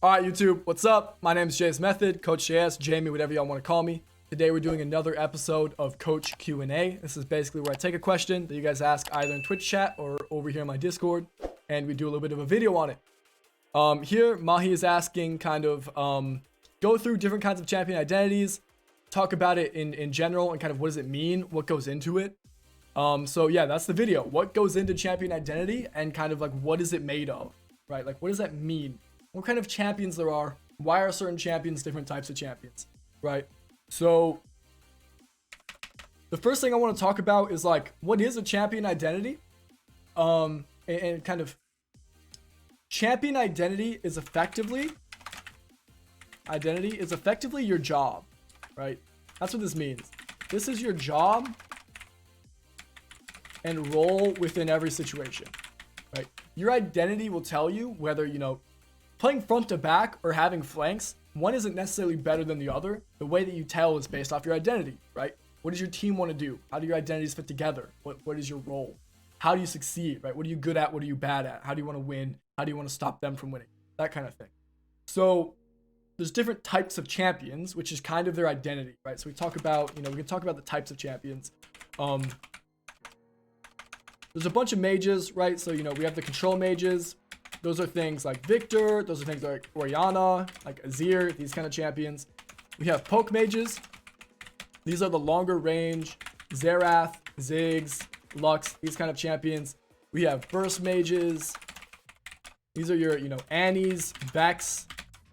All right, YouTube, what's up? My name is Jay's Method, Coach JS, Jamie, whatever y'all want to call me. Today we're doing another episode of Coach Q&A. This is basically where I take a question that you guys ask either in Twitch chat or over here in my Discord, and we do a little bit of a video on it. Here, Mahi is asking kind of go through different kinds of champion identities, talk about it in general and kind of what does it mean, what goes into it. So yeah, that's the video. What goes into champion identity and kind of like what is it made of, right? Like what does that mean? What kind of champions there are? Why are certain champions different types of champions, right? So the first thing I want to talk about is like, what is a champion identity? And kind of champion identity is effectively your job, right? That's what this means. This is your job and role within every situation, right? Your identity will tell you whether, playing front to back or having flanks, one isn't necessarily better than the other. The way that you tell is based off your identity, right? What does your team want to do? How do your identities fit together? What is your role? How do you succeed, right? What are you good at? What are you bad at? How do you want to win? How do you want to stop them from winning? That kind of thing. So there's different types of champions, which is kind of their identity, right? So we talk about, we can talk about the types of champions. There's a bunch of mages, right? So, we have the control mages. Those are things like Victor. Those are things like Orianna, like Azir, these kind of champions. We have poke mages. These are the longer range, Xerath, Ziggs, Lux, these kind of champions. We have burst mages. These are your, Annie's, Vex,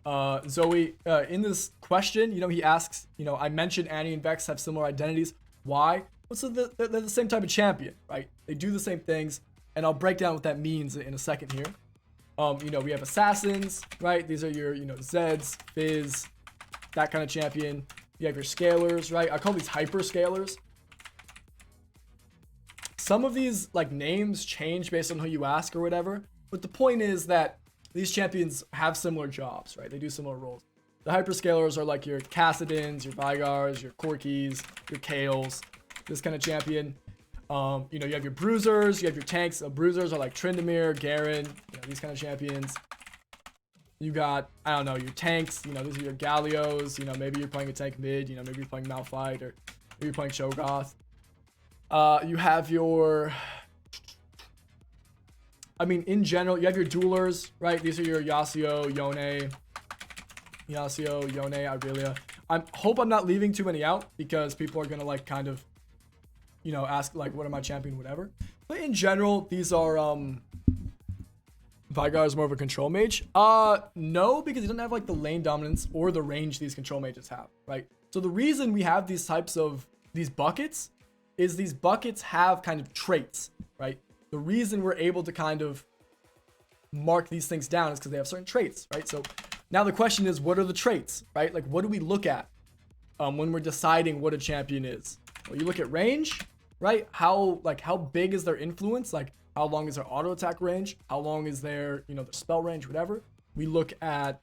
Zoe. In this question, he asks, I mentioned Annie and Vex have similar identities. Why? Well, so they're the same type of champion, right? They do the same things, and I'll break down what that means in a second here. We have assassins, right? These are your, Zeds, Fizz, that kind of champion. You have your scalers, right? I call these hyper scalers. Some of these like names change based on who you ask or whatever, but the point is that these champions have similar jobs, right? They do similar roles. The hyper scalers are like your Cassidins, your Vigars, your Corkis, your Kales, this kind of champion. You have your bruisers, you have your tanks. Bruisers are like Tryndamere, Garen, these kind of champions. You got, I don't know, your tanks, these are your Gallios, maybe you're playing a tank mid, maybe you're playing Malphite or maybe you're playing Cho'Gath. You have your, in general, you have your duelers, right? These are your Yasuo, Yone, Irelia. I hope I'm not leaving too many out because people are going to like kind of, ask like, what am I champion, whatever. But in general, these are, Vigar is more of a control mage. No, because he doesn't have like the lane dominance or the range these control mages have, right? So the reason we have these types of, these buckets is these buckets have kind of traits, right? The reason we're able to kind of mark these things down is because they have certain traits, right? So now the question is, what are the traits, right? Like, what do we look at when we're deciding what a champion is? Well, you look at range, right? How big is their influence? Like, how long is their auto attack range? How long is their, their spell range, whatever. We look at,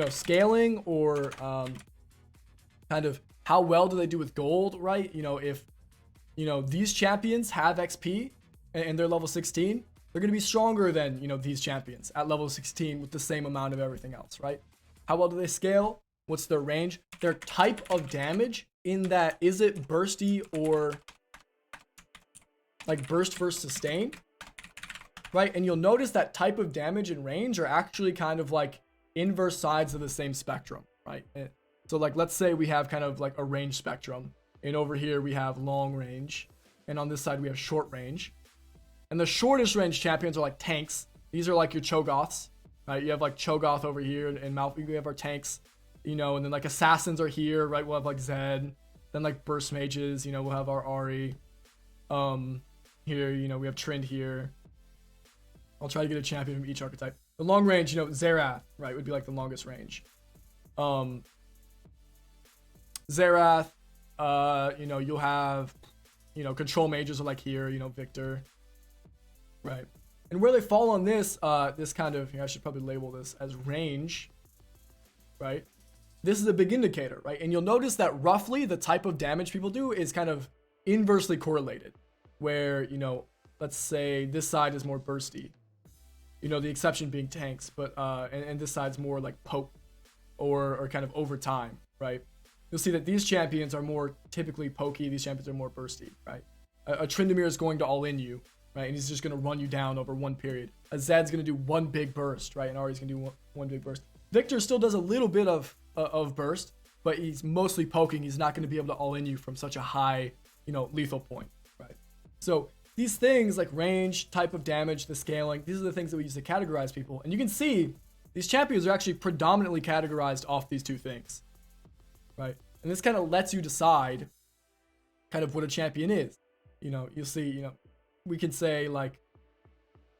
scaling or kind of how well do they do with gold, right? If, these champions have XP and they're level 16, they're going to be stronger than, these champions at level 16 with the same amount of everything else, right? How well do they scale? What's their range? Their type of damage in that, is it bursty or like burst versus sustain, right? And you'll notice that type of damage and range are actually kind of like inverse sides of the same spectrum, right? So like, let's say we have kind of like a range spectrum, and over here we have long range, and on this side we have short range. And the shortest range champions are like tanks. These are like your Cho'Gaths, right? You have like Cho'Gath over here, and Malphite, we have our tanks, and then like assassins are here, right? We'll have like Zed, then like burst mages, we'll have our Ahri. Here, we have Trynd here. I'll try to get a champion from each archetype. The long range, Xerath, right, would be like the longest range. Xerath, you'll have, control mages are like here, Victor, right? And where they fall on this, this kind of, I should probably label this as range, right? This is a big indicator, right? And you'll notice that roughly the type of damage people do is kind of inversely correlated, where, let's say this side is more bursty. You know, the exception being tanks, but and this side's more like poke or kind of over time, right? You'll see that these champions are more typically pokey. These champions are more bursty, right? A Tryndamere is going to all in you, right? And he's just going to run you down over one period. A Zed's going to do one big burst, right? And Ahri's going to do one big burst. Victor still does a little bit of burst, but he's mostly poking. He's not going to be able to all in you from such a high, you know, lethal point, right? So these things like range, type of damage, the scaling, these are the things that we use to categorize people. And you can see these champions are actually predominantly categorized off these two things, right? And this kind of lets you decide kind of what a champion is. You know, you'll see, you know, we can say like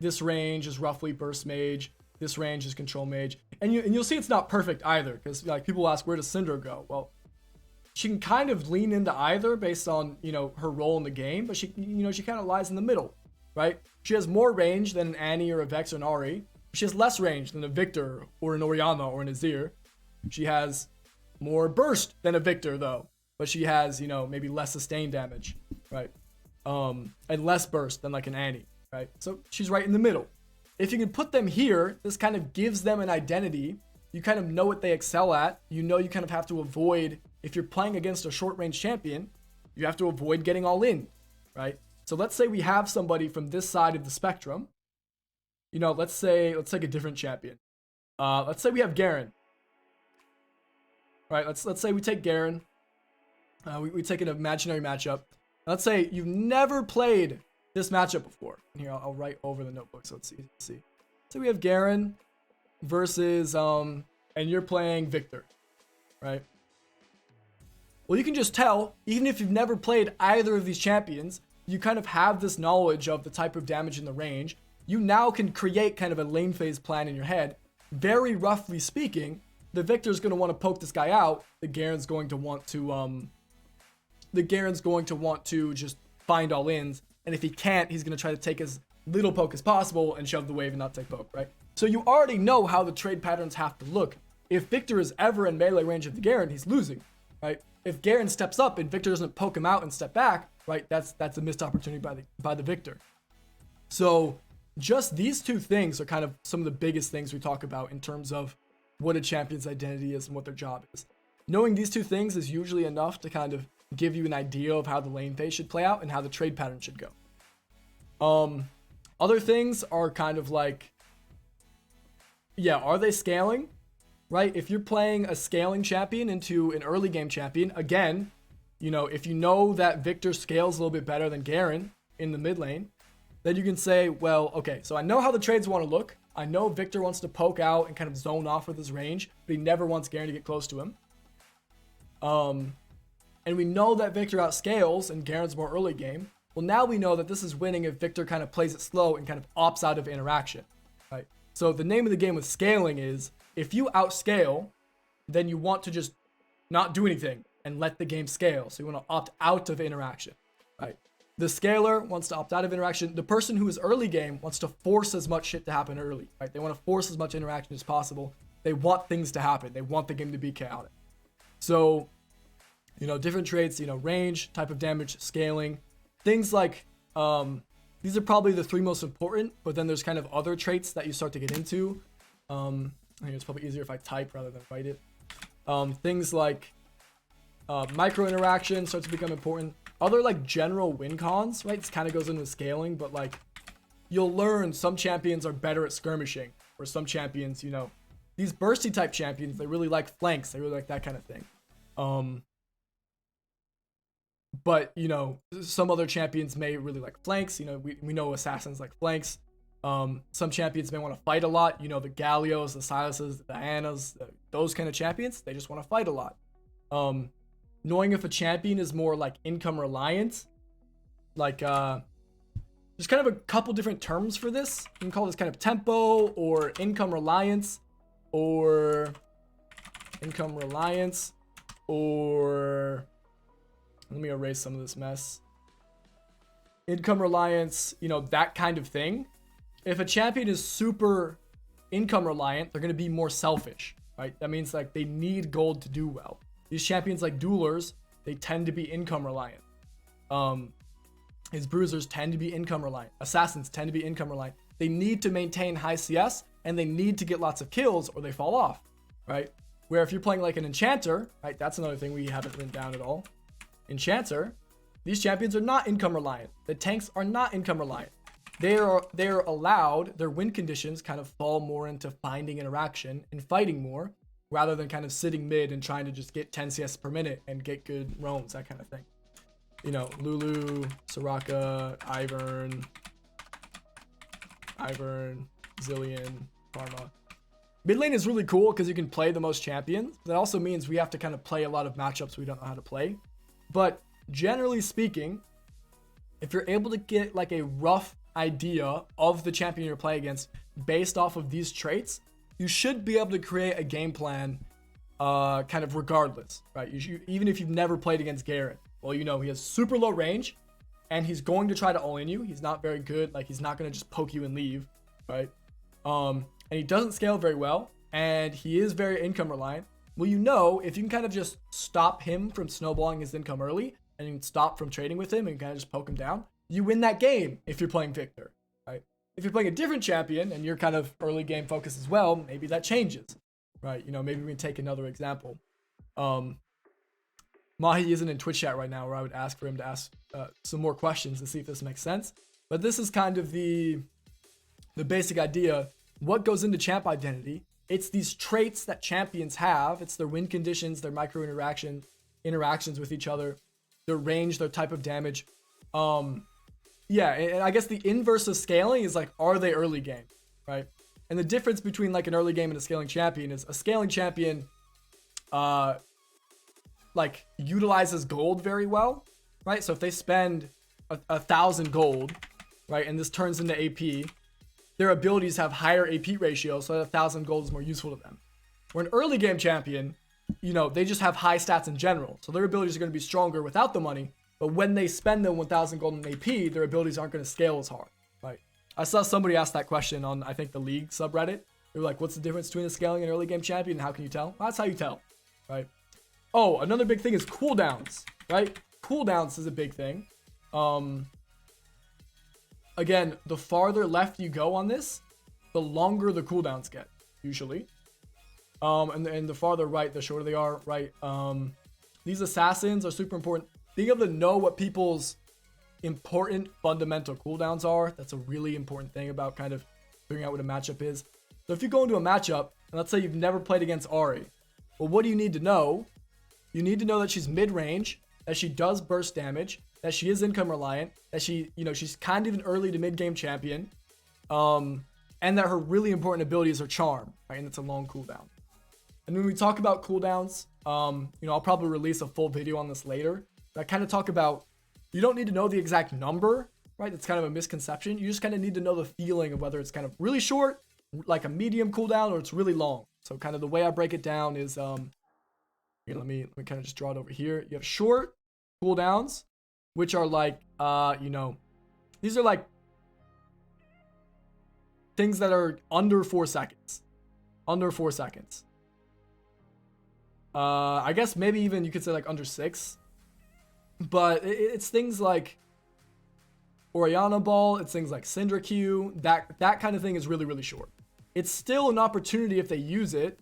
this range is roughly burst mage, this range is control mage, and you'll see it's not perfect either, because like people ask, where does Syndra go? Well, she can kind of lean into either based on, you know, her role in the game, but she, you know, she kind of lies in the middle, right? She has more range than an Annie or a Vex or an Ahri. She has less range than a Victor or an Orianna or an Azir. She has more burst than a Victor though, but she has, you know, maybe less sustained damage, right? And less burst than like an Annie, right? So she's right in the middle. If you can put them here, this kind of gives them an identity. You kind of know what they excel at. You know, you kind of have to avoid, if you're playing against a short range champion, you have to avoid getting all in, right? So let's say we have somebody from this side of the spectrum. You know, let's take a different champion. Let's say we have Garen. Right, let's say we take Garen. We take an imaginary matchup. Let's say you've never played this matchup before. And here, I'll write over the notebook so it's easy to see. So we have Garen versus, and you're playing Victor, right? Well, you can just tell, even if you've never played either of these champions, you kind of have this knowledge of the type of damage in the range. You now can create kind of a lane phase plan in your head. Very roughly speaking, the Victor's going to want to poke this guy out. The Garen's going to want to just find all ins. And if he can't, he's going to try to take as little poke as possible and shove the wave and not take poke, right? So you already know how the trade patterns have to look. If Victor is ever in melee range of the Garen, he's losing, right? If Garen steps up and Victor doesn't poke him out and step back, right? That's a missed opportunity by the Victor. So just these two things are kind of some of the biggest things we talk about in terms of what a champion's identity is and what their job is. Knowing these two things is usually enough to kind of give you an idea of how the lane phase should play out and how the trade pattern should go. Other things are kind of like, yeah, are they scaling? Right? If you're playing a scaling champion into an early game champion, again, you know, if you know that Victor scales a little bit better than Garen in the mid lane, then you can say, well, okay, so I know how the trades want to look. I know Victor wants to poke out and kind of zone off with his range, but he never wants Garen to get close to him. And we know that Victor outscales and Garen's more early game. Well, now we know that this is winning if Victor kind of plays it slow and kind of opts out of interaction, right? So the name of the game with scaling is, if you outscale, then you want to just not do anything and let the game scale. So you want to opt out of interaction, right? The scaler wants to opt out of interaction. The person who is early game wants to force as much shit to happen early, right? They want to force as much interaction as possible. They want things to happen. They want the game to be chaotic. So, you know, different traits, you know, range, type of damage, scaling, things like, these are probably the three most important, but then there's kind of other traits that you start to get into. I think it's probably easier if I type rather than write it. Things like micro interaction starts to become important. Other like general win cons, right? This kind of goes into scaling, but like you'll learn some champions are better at skirmishing, or some champions, you know, these bursty type champions, they really like flanks. They really like that kind of thing. But you know, some other champions may really like flanks. You know, we know assassins like flanks. Some champions may want to fight a lot. You know, the Gallios, the Silases, the Dianas, those kind of champions, they just want to fight a lot. Knowing if a champion is more like income reliant, like there's kind of a couple different terms for this. You can call this kind of tempo or income reliance, or let me erase some of this mess. Income reliance, you know, that kind of thing. If a champion is super income reliant, they're going to be more selfish, right? That means like they need gold to do well. These champions like duelers, they tend to be income reliant. His bruisers tend to be income reliant. Assassins tend to be income reliant. they need to maintain high CS and they need to get lots of kills or they fall off, right? Where if you're playing like an enchanter, right? That's another thing we haven't written down at all. Enchanter, these champions are not income reliant. The tanks are not income reliant. They're allowed, their win conditions kind of fall more into finding interaction and fighting more rather than kind of sitting mid and trying to just get 10 CS per minute and get good roams, that kind of thing. You know, Lulu, Soraka, Ivern, Zillion, Karma. Mid lane is really cool because you can play the most champions. That also means we have to kind of play a lot of matchups we don't know how to play. But generally speaking, if you're able to get like a rough idea of the champion you're playing against based off of these traits, you should be able to create a game plan kind of regardless, right? Even if you've never played against Garrett, well, you know, he has super low range and he's going to try to all-in you. He's not very good. Like, he's not going to just poke you and leave, right? And he doesn't scale very well and he is very income reliant. Well, you know, if you can kind of just stop him from snowballing his income early and you can stop from trading with him and kind of just poke him down, you win that game if you're playing Victor, right? If you're playing a different champion and you're kind of early game focused as well, maybe that changes, right? You know, maybe we can take another example. Mahi isn't in Twitch chat right now where I would ask for him to ask some more questions to see if this makes sense. But this is kind of the basic idea. What goes into champ identity? It's these traits that champions have. It's their win conditions, their micro interactions with each other, their range, their type of damage. Yeah, and I guess the inverse of scaling is like, are they early game, right? And the difference between like an early game and a scaling champion is a scaling champion like utilizes gold very well, right? So if they spend 1,000 gold, right, and this turns into AP, their abilities have higher AP ratio, so that 1,000 gold is more useful to them. Where an early game champion, you know, they just have high stats in general, so their abilities are going to be stronger without the money. But when they spend the 1,000 gold in AP, their abilities aren't going to scale as hard, right? I saw somebody ask that question on, I think, the League subreddit. They were like, what's the difference between a scaling and early game champion? And how can you tell? Well, that's how you tell, right? Oh, another big thing is cooldowns, right? Cooldowns is a big thing. Again, the farther left you go on this, the longer the cooldowns get, usually. And the farther right, the shorter they are, right? These assassins are super important. Being able to know what people's important fundamental cooldowns are, that's a really important thing about kind of figuring out what a matchup is. So if you go into a matchup, and let's say you've never played against Ahri, well, what do you need to know? You need to know that she's mid-range, that she does burst damage, that she is income reliant, that she, you know, she's kind of an early to mid-game champion, and that her really important abilities are charm, right? And it's a long cooldown. And when we talk about cooldowns, you know, I'll probably release a full video on this later. I kind of talk about, you don't need to know the exact number, right? That's kind of a misconception. You just kind of need to know the feeling of whether it's kind of really short, like a medium cooldown, or it's really long. So kind of the way I break it down is, here, let me kind of just draw it over here. You have short cooldowns, which are like, you know, these are like things that are under 4 seconds. Under 4 seconds. I guess maybe even you could say like under 6. But it's things like Oriana Ball, it's things like Syndra Q, that kind of thing is really, really short. It's still an opportunity if they use it,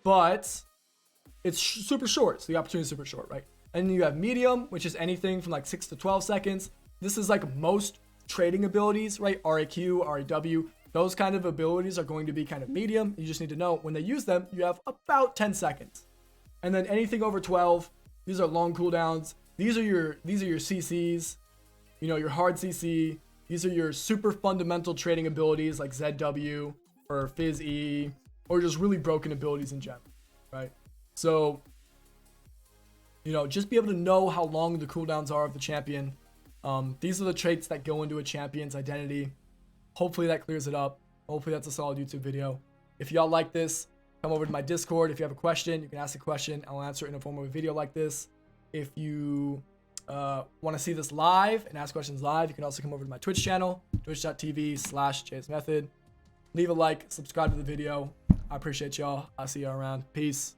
but it's super short, so the opportunity is super short, right? And then you have medium, which is anything from like 6 to 12 seconds. This is like most trading abilities, right? RAQ, RAW, those kind of abilities are going to be kind of medium. You just need to know when they use them, you have about 10 seconds. And then anything over 12, these are long cooldowns. These are your CCs, you know, your hard CC. These are your super fundamental trading abilities like ZW or Fizz E, or just really broken abilities in general, right? So, you know, just be able to know how long the cooldowns are of the champion. These are the traits that go into a champion's identity. Hopefully that clears it up. Hopefully that's a solid YouTube video. If y'all like this, come over to my Discord. If you have a question, you can ask a question. I'll answer it in a form of a video like this. If you want to see this live and ask questions live, you can also come over to my Twitch channel, twitch.tv/jsmethod. Leave a like, subscribe to the video. I appreciate y'all. I'll see y'all around. Peace.